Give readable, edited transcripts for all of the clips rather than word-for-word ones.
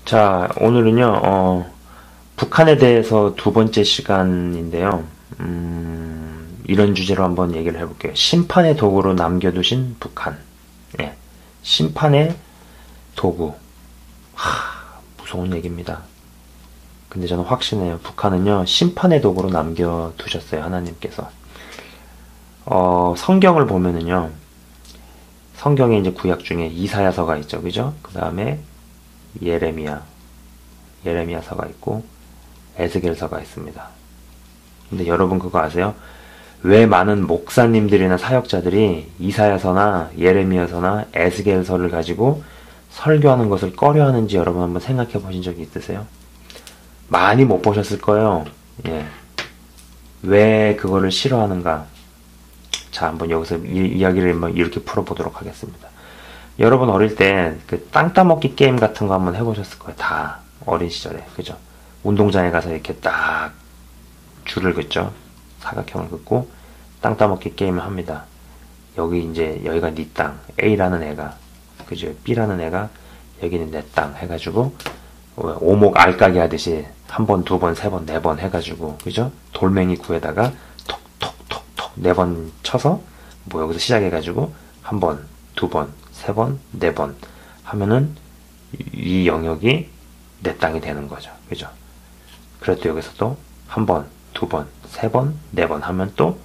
자, 오늘은요, 북한에 대해서 두 번째 시간인데요. 이런 주제로 한번 얘기를 해볼게요. 심판의 도구로 남겨두신 북한. 예, 심판의 도구. 무서운 얘기입니다. 근데 저는 확신해요. 북한은요, 심판의 도구로 남겨두셨어요. 하나님께서. 성경을 보면은요, 성경에 이제 구약 중에 이사야서가 있죠. 그죠? 그 다음에 예레미야서가 있고 에스겔서가 있습니다. 근데 여러분 그거 아세요? 왜 많은 목사님들이나 사역자들이 이사야서나 예레미야서나 에스겔서를 가지고 설교하는 것을 꺼려하는지 여러분 한번 생각해 보신 적이 있으세요? 많이 못 보셨을 거예요. 예. 왜 그거를 싫어하는가? 자, 한번 여기서 이야기를 이렇게 풀어보도록 하겠습니다. 여러분 어릴 때 그 땅 따먹기 게임 같은 거 한번 해보셨을 거예요. 다 어린 시절에. 그죠? 운동장에 가서 이렇게 딱 줄을 긋죠. 사각형을 긋고 땅 따먹기 게임을 합니다. 여기가 네 땅. A라는 애가, 그죠? B라는 애가 여기는 내 땅 해가지고 오목 알까기 하듯이 한 번, 두 번, 세 번, 네 번 해가지고, 그죠? 돌멩이 구에다가 톡톡톡톡 네 번 쳐서 여기서 시작해가지고 한 번, 두 번, 세 번, 네 번 하면은 이 영역이 내 땅이 되는 거죠. 그죠? 그래도 여기서 또 한 번, 두 번, 세 번, 네 번 하면 또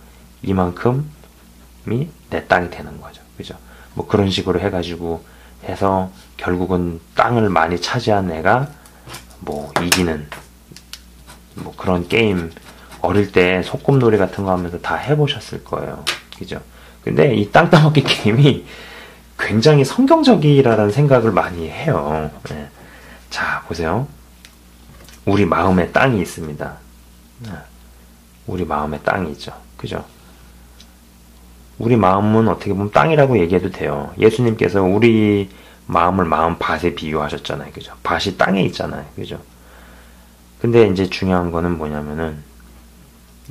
이만큼이 내 땅이 되는 거죠. 그죠? 그런 식으로 해가지고 해서 결국은 땅을 많이 차지한 애가 이기는 그런 게임 어릴 때 소꿉놀이 같은 거 하면서 다 해보셨을 거예요. 그죠? 근데 이 땅 따먹기 게임이 굉장히 성경적이라는 생각을 많이 해요. 네. 자, 보세요. 우리 마음에 땅이 있습니다. 우리 마음에 땅이 있죠. 그죠? 우리 마음은 어떻게 보면 땅이라고 얘기해도 돼요. 예수님께서 우리 마음을 마음밭에 비유하셨잖아요. 그죠? 밭이 땅에 있잖아요. 그죠? 근데 이제 중요한 거는 뭐냐면은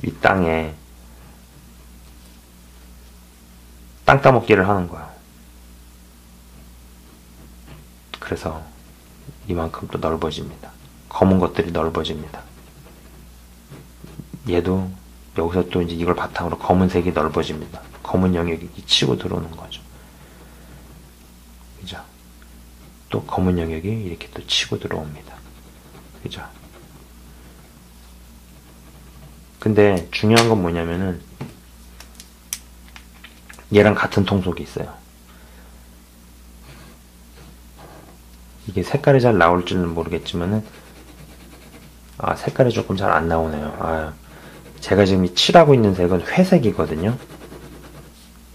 이 땅에 땅 따먹기를 하는 거예요. 그래서 이만큼 또 넓어집니다. 검은 것들이 넓어집니다. 얘도 여기서 또 이제 이걸 바탕으로 검은색이 넓어집니다. 검은 영역이 치고 들어오는 거죠. 그죠? 또 검은 영역이 이렇게 또 치고 들어옵니다. 그죠? 근데 중요한 건 뭐냐면은 얘랑 같은 통속이 있어요. 이게 색깔이 잘 나올 줄은 모르겠지만은 색깔이 조금 잘 안 나오네요. 제가 지금 칠하고 있는 색은 회색이거든요.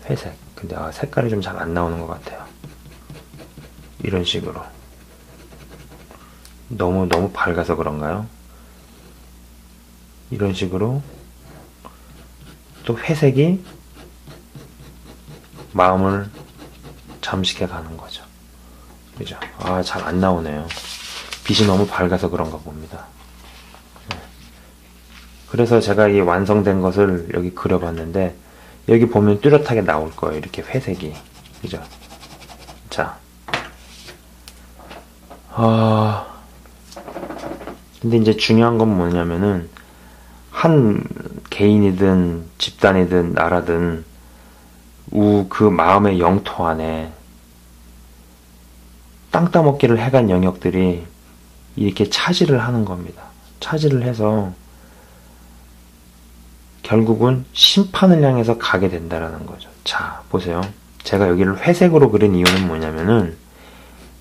회색. 근데 색깔이 좀 잘 안 나오는 것 같아요. 이런 식으로. 너무 밝아서 그런가요? 이런 식으로 또 회색이 마음을 잠식해 가는 거죠. 그죠? 잘 안 나오네요. 빛이 너무 밝아서 그런가 봅니다. 그래서 제가 이 완성된 것을 여기 그려봤는데, 여기 보면 뚜렷하게 나올 거예요. 이렇게 회색이. 그죠? 자. 근데 이제 중요한 건 뭐냐면은, 한 개인이든 집단이든 나라든, 그 마음의 영토 안에 땅 따먹기를 해간 영역들이 이렇게 차지를 하는 겁니다. 차지를 해서 결국은 심판을 향해서 가게 된다라는 거죠. 자, 보세요. 제가 여기를 회색으로 그린 이유는 뭐냐면은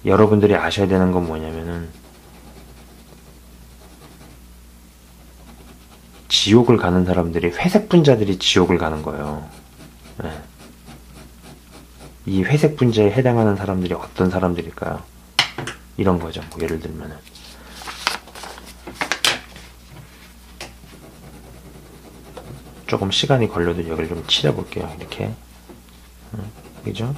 여러분들이 아셔야 되는 건 뭐냐면은 지옥을 가는 사람들이 회색 분자들이 지옥을 가는 거예요. 네. 이 회색 분자에 해당하는 사람들이 어떤 사람들일까요? 이런 거죠. 예를 들면은 조금 시간이 걸려도 여기를 좀 칠해볼게요. 이렇게. 그죠?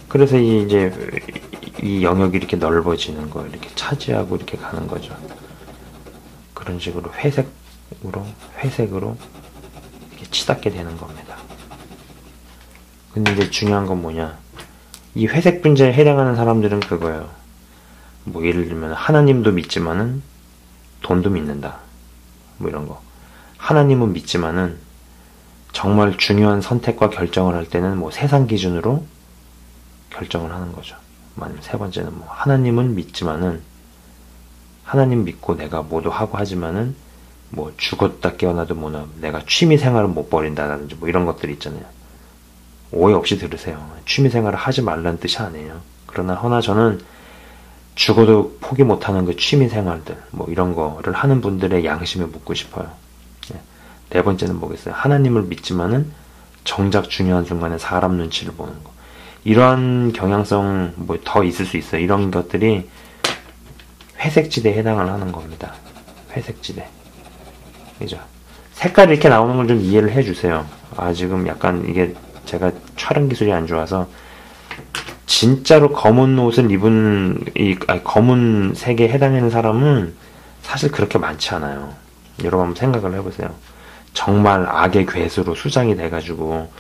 그래서 이 영역이 이렇게 넓어지는 거, 이렇게 차지하고 이렇게 가는 거죠. 그런 식으로 회색으로 이렇게 치닫게 되는 겁니다. 근데 이제 중요한 건 뭐냐? 이 회색 분자에 해당하는 사람들은 그거예요. 뭐 예를 들면 하나님도 믿지만은 돈도 믿는다. 뭐 이런 거. 하나님은 믿지만은 정말 중요한 선택과 결정을 할 때는 뭐 세상 기준으로 결정을 하는 거죠. 아니면 세 번째는 뭐 하나님은 믿지만은 하나님 믿고 내가 뭐도 하고 하지만은 뭐 죽었다 깨어나도 뭐나 내가 취미 생활은 못 버린다든지 뭐 이런 것들이 있잖아요. 오해 없이 들으세요. 취미 생활을 하지 말라는 뜻이 아니에요. 허나 저는 죽어도 포기 못하는 그 취미 생활들 뭐 이런 거를 하는 분들의 양심에 묻고 싶어요. 네 번째는 뭐겠어요? 하나님을 믿지만은 정작 중요한 순간에 사람 눈치를 보는 거. 이러한 경향성 뭐 더 있을 수 있어요. 이런 것들이 회색지대에 해당을 하는 겁니다. 회색지대. 그죠? 색깔이 이렇게 나오는 걸 좀 이해를 해주세요. 지금 약간 이게 제가 촬영 기술이 안 좋아서 진짜로 검은 옷을 입은 검은 색에 해당하는 사람은 사실 그렇게 많지 않아요. 여러분 한번 생각을 해보세요. 정말 악의 괴수로 수장이 돼가지고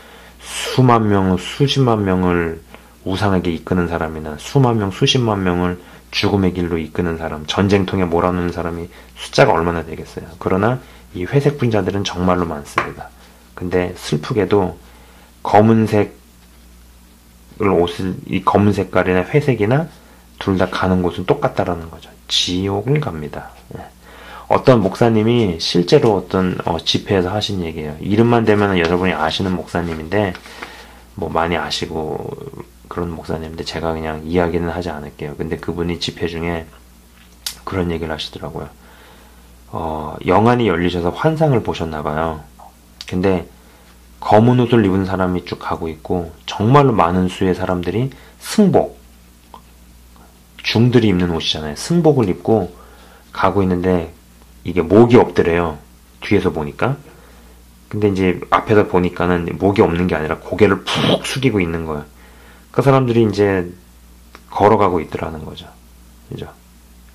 수만 명, 수십만 명을 우상에게 이끄는 사람이나 수만 명, 수십만 명을 죽음의 길로 이끄는 사람, 전쟁통에 몰아넣는 사람이 숫자가 얼마나 되겠어요. 그러나 이 회색 분자들은 정말로 많습니다. 근데 슬프게도 검은색 옷을 이 검은 색깔이나 회색이나 둘 다 가는 곳은 똑같다라는 거죠. 지옥을 갑니다. 어떤 목사님이 실제로 어떤 집회에서 하신 얘기예요. 이름만 대면 여러분이 아시는 목사님인데 뭐 많이 아시고 그런 목사님인데 제가 그냥 이야기는 하지 않을게요. 근데 그분이 집회 중에 그런 얘기를 하시더라고요. 영안이 열리셔서 환상을 보셨나 봐요. 근데 검은 옷을 입은 사람이 쭉 가고 있고 정말로 많은 수의 사람들이 승복, 중들이 입는 옷이잖아요. 승복을 입고 가고 있는데 이게 목이 없더래요. 뒤에서 보니까. 근데 이제 앞에서 보니까는 목이 없는 게 아니라 고개를 푹 숙이고 있는 거예요. 그 사람들이 이제 걸어가고 있더라는 거죠. 그죠?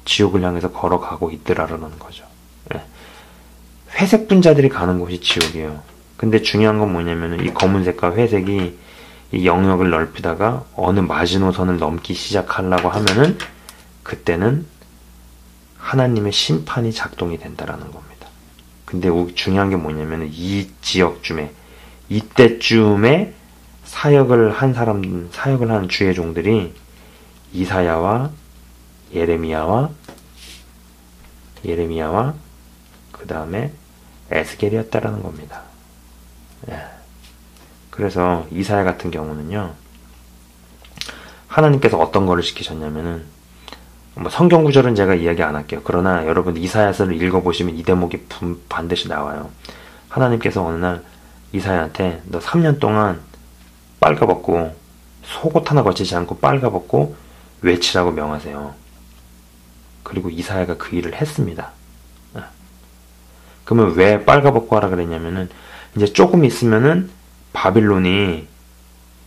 지옥을 향해서 걸어가고 있더라라는 거죠. 네. 회색 분자들이 가는 곳이 지옥이에요. 근데 중요한 건 뭐냐면은 이 검은색과 회색이 이 영역을 넓히다가 어느 마지노선을 넘기 시작하려고 하면은 그때는 하나님의 심판이 작동이 된다라는 겁니다. 근데 중요한 게 뭐냐면은 이 지역쯤에 이때쯤에 사역을 한 주의 종들이 이사야와 예레미야와 그 다음에 에스겔이었다라는 겁니다. 그래서 이사야 같은 경우는요, 하나님께서 어떤 거를 시키셨냐면은 뭐 성경 구절은 제가 이야기 안 할게요. 그러나 여러분 이사야서를 읽어보시면 이 대목이 반드시 나와요. 하나님께서 어느 날 이사야한테 너 3년 동안 빨가벗고 속옷 하나 거치지 않고 빨가벗고 외치라고 명하세요. 그리고 이사야가 그 일을 했습니다. 그러면 왜 빨가벗고 하라 그랬냐면은 이제 조금 있으면은 바빌론이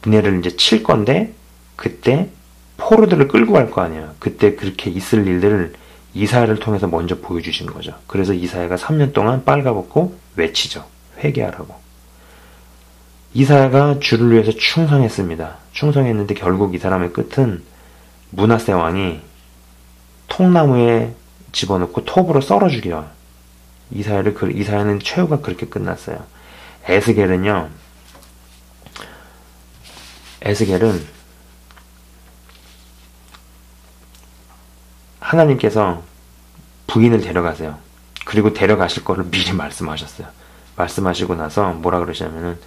니네를 이제 칠 건데 그때 포로들을 끌고 갈 거 아니에요. 그때 그렇게 있을 일들을 이사야를 통해서 먼저 보여주신 거죠. 그래서 이사야가 3년 동안 빨가벗고 외치죠. 회개하라고. 이사야가 주를 위해서 충성했습니다. 충성했는데 결국 이 사람의 끝은 므낫세 왕이 통나무에 집어넣고 톱으로 썰어 죽여요. 이사야는 최후가 그렇게 끝났어요. 에스겔은 하나님께서 부인을 데려가세요. 그리고 데려가실 거를 미리 말씀하셨어요. 말씀하시고 나서 뭐라 그러시냐면은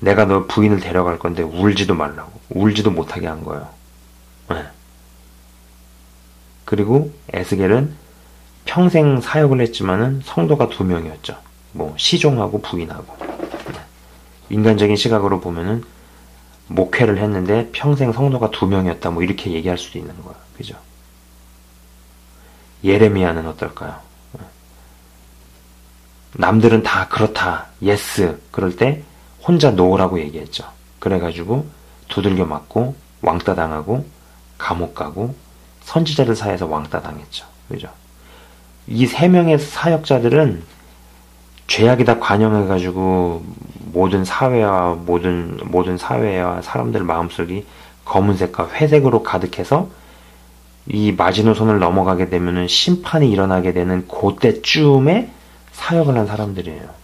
내가 너 부인을 데려갈 건데 울지도 말라고. 울지도 못하게 한 거예요. 네. 그리고 에스겔은 평생 사역을 했지만은 성도가 2명이었죠. 뭐 시종하고 부인하고. 네. 인간적인 시각으로 보면은 목회를 했는데 평생 성도가 2명이었다. 뭐 이렇게 얘기할 수도 있는 거예요. 그죠? 예레미야는 어떨까요? 남들은 다 그렇다, 예스 그럴 때 혼자 노라고 얘기했죠. 그래가지고 두들겨 맞고 왕따 당하고 감옥 가고 선지자들 사이에서 왕따 당했죠. 그죠? 이 3명의 사역자들은 죄악이 다 관영해가지고 모든 사회와 사람들 마음속이 검은색과 회색으로 가득해서 이 마지노선을 넘어가게 되면은 심판이 일어나게 되는 그때쯤에 사역을 한 사람들이에요.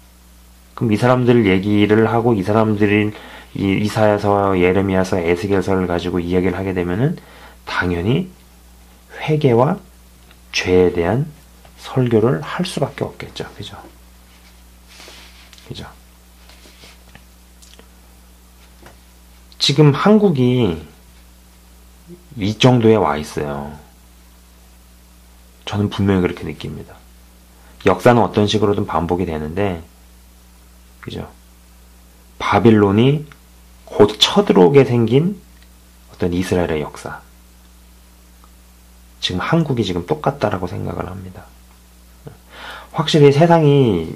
그럼 이 사람들 얘기를 하고 이 사람들이 이사야서, 예레미야서, 에스겔서를 가지고 이야기를 하게 되면은 당연히 회개와 죄에 대한 설교를 할 수밖에 없겠죠. 그죠? 그죠? 지금 한국이 이 정도에 와 있어요. 저는 분명히 그렇게 느낍니다. 역사는 어떤 식으로든 반복이 되는데, 그죠? 바빌론이 곧 쳐들어오게 생긴 어떤 이스라엘의 역사. 지금 한국이 지금 똑같다라고 생각을 합니다. 확실히 세상이,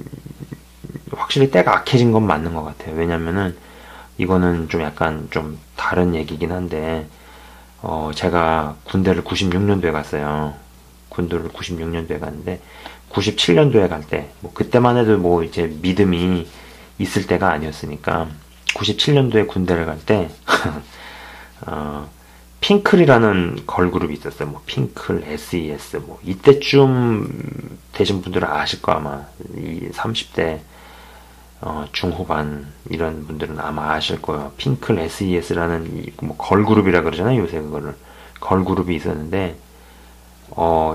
확실히 때가 악해진 건 맞는 것 같아요. 왜냐면은, 이거는 좀 약간 좀 다른 얘기긴 한데, 제가 군대를 96년도에 갔어요. 군대를 96년도에 갔는데, 97년도에 갈 때, 뭐, 그때만 해도 뭐, 이제 믿음이 있을 때가 아니었으니까, 97년도에 군대를 갈 때, 핑클이라는 걸그룹이 있었어요. 뭐, 핑클, SES, 뭐, 이때쯤 되신 분들은 아실 거 아마, 이 30대, 중후반, 이런 분들은 아마 아실 거예요. 핑클, SES라는, 뭐, 걸그룹이라 그러잖아요, 요새 그거를. 걸그룹이 있었는데,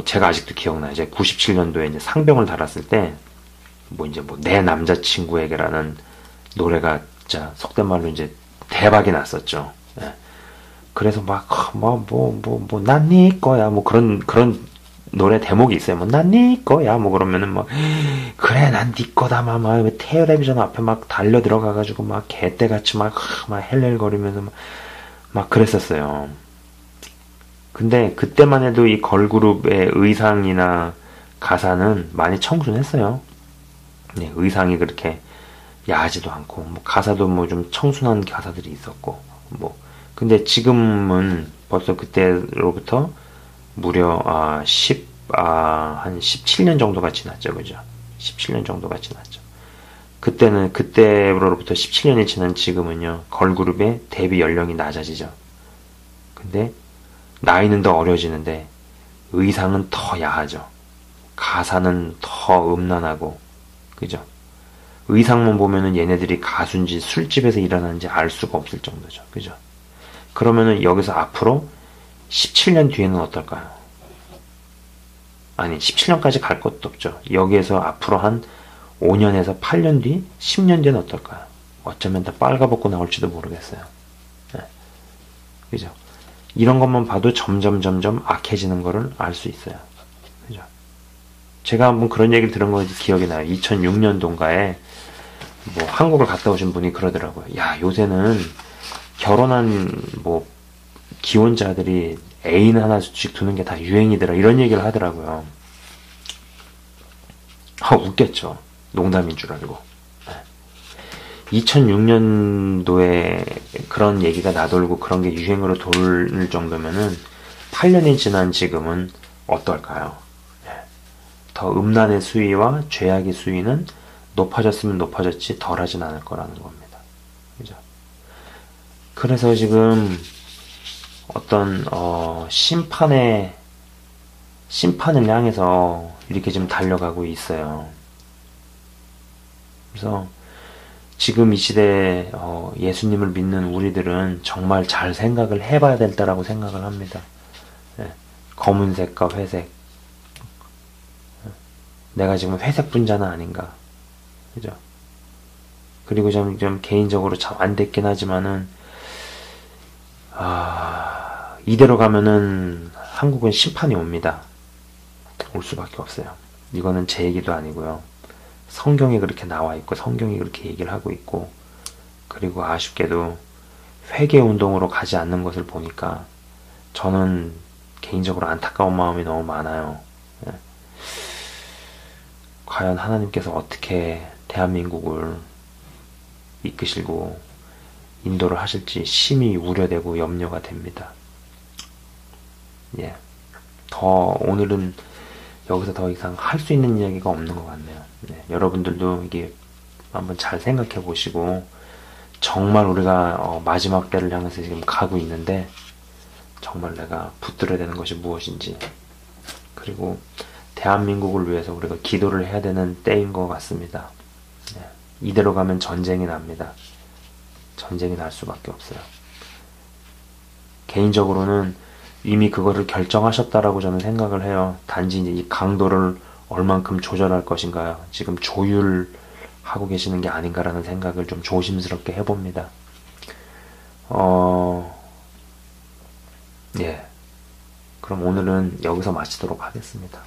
제가 아직도 기억나요. 이제 97년도에 이제 상병을 달았을 때, 뭐 이제 뭐 내 남자친구에게라는 노래가 진짜 속된 말로 이제 대박이 났었죠. 예. 그래서 막, 난 네 거야. 뭐 그런 노래 대목이 있어요. 뭐, 난 네 거야. 뭐 그러면은 막, 그래, 난 네 거다. 막 텔레비전 앞에 막 달려 들어가가지고 막 개떼같이 막 헬렐거리면서 막 그랬었어요. 근데 그때만 해도 이 걸그룹의 의상이나 가사는 많이 청순했어요. 네, 의상이 그렇게 야하지도 않고, 뭐 가사도 뭐 좀 청순한 가사들이 있었고, 뭐. 근데 지금은 벌써 그때로부터 무려, 한 17년 정도가 지났죠. 그죠? 17년 정도가 지났죠. 그때로부터 17년이 지난 지금은요, 걸그룹의 데뷔 연령이 낮아지죠. 근데, 나이는 더 어려지는데 의상은 더 야하죠. 가사는 더 음란하고, 그죠? 의상만 보면은 얘네들이 가수인지 술집에서 일어나는지 알 수가 없을 정도죠. 그죠? 그러면은 여기서 앞으로 17년 뒤에는 어떨까요? 아니, 17년까지 갈 것도 없죠. 여기에서 앞으로 한 5년에서 8년 뒤, 10년 뒤는 어떨까요? 어쩌면 다 빨가벗고 나올지도 모르겠어요. 네. 그죠? 이런 것만 봐도 점점 악해지는 거를 알 수 있어요. 그죠? 제가 한번 그런 얘기를 들은 거 기억이 나요. 2006년도인가에 뭐 한국을 갔다 오신 분이 그러더라고요. 야, 요새는 결혼한 뭐 기혼자들이 애인 하나씩 두는 게 다 유행이더라. 이런 얘기를 하더라고요. 웃겼죠. 농담인 줄 알고. 2006년도에 그런 얘기가 나돌고 그런 게 유행으로 돌 정도면은 8년이 지난 지금은 어떨까요? 더 음란의 수위와 죄악의 수위는 높아졌으면 높아졌지 덜하진 않을 거라는 겁니다. 그죠? 그래서 지금 어떤 심판을 향해서 이렇게 지금 달려가고 있어요. 그래서 지금 이 시대에 예수님을 믿는 우리들은 정말 잘 생각을 해봐야 될 때라고 생각을 합니다. 예, 검은색과 회색. 내가 지금 회색 분자는 아닌가. 그죠? 그리고 좀 개인적으로 참 안 됐긴 하지만은, 이대로 가면은 한국은 심판이 옵니다. 올 수밖에 없어요. 이거는 제 얘기도 아니고요. 성경에 그렇게 나와 있고 성경이 그렇게 얘기를 하고 있고, 그리고 아쉽게도 회개 운동으로 가지 않는 것을 보니까 저는 개인적으로 안타까운 마음이 너무 많아요. 예. 과연 하나님께서 어떻게 대한민국을 이끄시고 인도를 하실지 심히 우려되고 염려가 됩니다. 예. 오늘은 여기서 더 이상 할 수 있는 이야기가 없는 것 같네요. 네, 여러분들도 이게 한번 잘 생각해 보시고, 정말 우리가 마지막 때를 향해서 지금 가고 있는데, 정말 내가 붙들어야 되는 것이 무엇인지, 그리고 대한민국을 위해서 우리가 기도를 해야 되는 때인 것 같습니다. 네. 이대로 가면 전쟁이 납니다. 전쟁이 날 수밖에 없어요. 개인적으로는 이미 그거를 결정하셨다라고 저는 생각을 해요. 단지 이제 이 강도를 얼만큼 조절할 것인가요? 지금 조율하고 계시는 게 아닌가라는 생각을 좀 조심스럽게 해봅니다. 예. 그럼 오늘은 여기서 마치도록 하겠습니다.